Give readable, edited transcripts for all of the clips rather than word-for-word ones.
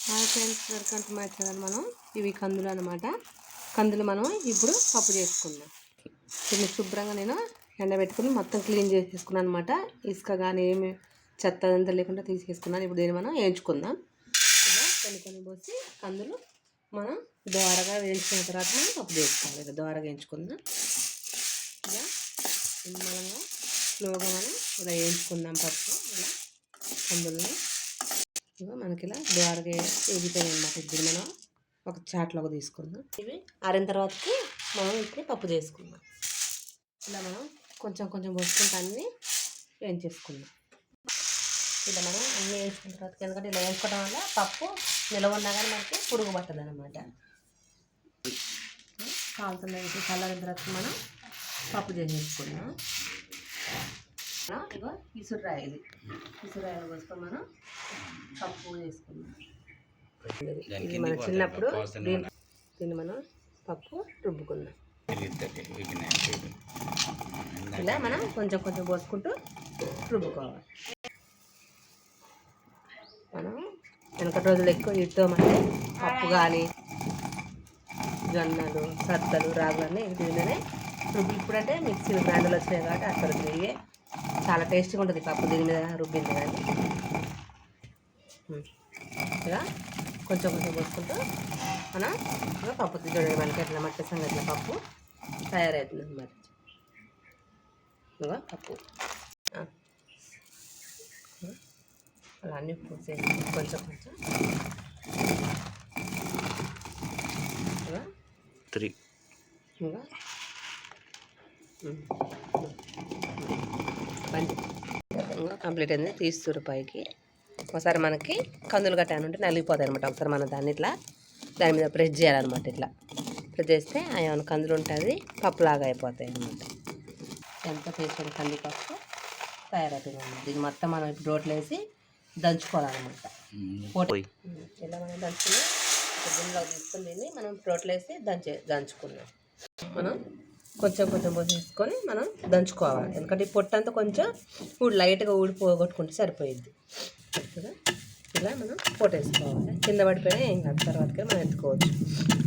Hi friends, welcome to my channel. మనం ఇవి కందులు అనమాట. కందులు మనం ఇప్పుడు పప్పు చేసుకుందాం. దీన్ని శుభ్రంగా నేను ఎండబెట్టుకుని మొత్తం క్లీన్ చేసేసుకున్నాను అనమాట. ఇసుక కానీ ఏమి చెత్త అంతా లేకుండా తీసేసుకున్నాను. ఇప్పుడు దీన్ని మనం వేయించుకుందాం. ఇలా కొన్ని పోసి కందులు మనం దోరగా వేయించుకున్న తర్వాత మనం పప్పు చేసుకోవాలి. ఇలా దోరగా వేయించుకుందాం. ఇలా నిమ్మలంగా స్లోగా మనం ఇలా వేయించుకుందాం పప్పు. ఇలా కందులని మనకి ఇలా దోరగా ఎగిపోయాయి అన్నమాట. ఇప్పుడు మనం ఒక చాట్లోకి తీసుకుందాం. ఇవి ఆరిన తర్వాతకి మనం ఇప్పుడు పప్పు చేసుకుందాం. ఇలా మనం కొంచెం పోసుకుంటే అన్నీ వేయించేసుకుందాం. ఇలా మనం అన్నీ వేయించుకున్న తర్వాత, ఎందుకంటే ఇలా వేయించుకోవడం వల్ల పప్పు నిలవ ఉన్నా కానీ మనకి పురుగు పట్టదు అనమాట. కాలుతున్న చల్లారిన తర్వాత మనం పప్పు చేసేసుకుందాం. ఇగో ఇసురాయలు పోసుకొని మనం పప్పు చేసుకుందాం. ఇది మన చిన్నప్పుడు దీన్ని మనం పప్పు రుబ్బుకుందాం. ఇలా మనం కొంచెం పోసుకుంటూ రుబ్బుకోవాలి. మనం వెనకటి రోజులు ఎక్కువ వీటితో అంటే పప్పు కానీ జొన్నలు, సద్దలు, రాగులన్నీ దీనిలోనే రుబ్బి. ఇప్పుడంటే మిక్సీ గ్రైండర్లు వచ్చినాయి కాబట్టి అసలు ఇవే చాలా టేస్టీగా ఉంటుంది పప్పు దీని మీద రుబ్బింది. కానీ ఇలా కొంచెం పోసుకుంటూ మనం ఇలా పప్పు చూడండి. మనకి ఎట్లా మట్టి సంగతి పప్పు తయారవుతుంది అన్నమాట. ఇంకా పప్పు అలా అన్నీ పోసేసి కొంచెం ఇంకా కంప్లీట్ అయింది. తీస్తురు పైకి. ఒకసారి మనకి కందులు గట్టాను ఉంటే నలిగిపోతాయి అనమాట. ఒకసారి మనం దాని మీద ప్రెస్ చేయాలన్నమాట. ఇట్లా ప్రెస్ చేస్తే ఏమైనా కందులు ఉంటుంది పప్పులాగా అయిపోతాయి అన్నమాట. ఎంత టేస్ట్ కందిపప్పు తయారవుతుంది అన్నమాట. దీన్ని మొత్తం మనం ఇప్పుడు రోట్లో వేసి దంచుకోవాలన్నమాట. ఇలా మనం దంచుకుని గిన్నెలో తీసుకుని దీన్ని మనం రోట్లో వేసి దంచుకున్నాం. మనం కొంచెం పోసేసుకొని మనం దంచుకోవాలి. ఎందుకంటే ఈ పొట్టంతా కొంచెం లైట్గా పోగొట్టుకుంటే సరిపోయింది. ఇలా మనం పొట్టేసుకోవాలి. కింద పడిపోయినా ఏం కాదు, తర్వాతకి మనం ఎత్తుకోవచ్చు.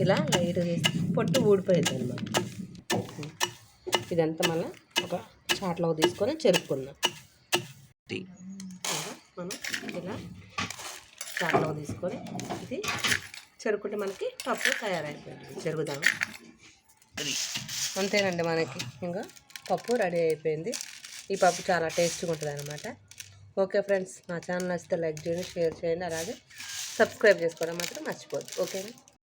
ఇలా లైట్గా చేసి పొట్టు ఊడిపోయింది అన్నమాట. ఇదంతా మళ్ళీ ఒక చాట్లోకి తీసుకొని చెరుపుకుందాం. మనం ఇలా చాట్లోకి తీసుకొని ఇది చెరుకుంటే మనకి పప్పు తయారైపోయింది. చెరుగుదాం. అంతేనండి, మనకి ఇంకా పప్పు రెడీ అయిపోయింది. ఈ పప్పు చాలా టేస్టీగా ఉంటుంది అనమాట. ఓకే ఫ్రెండ్స్, నా ఛానల్ నచ్చితే లైక్ చేయండి, షేర్ చేయండి, అలాగే సబ్స్క్రైబ్ చేసుకోవడం మాత్రం మర్చిపోద్దు. ఓకేనా?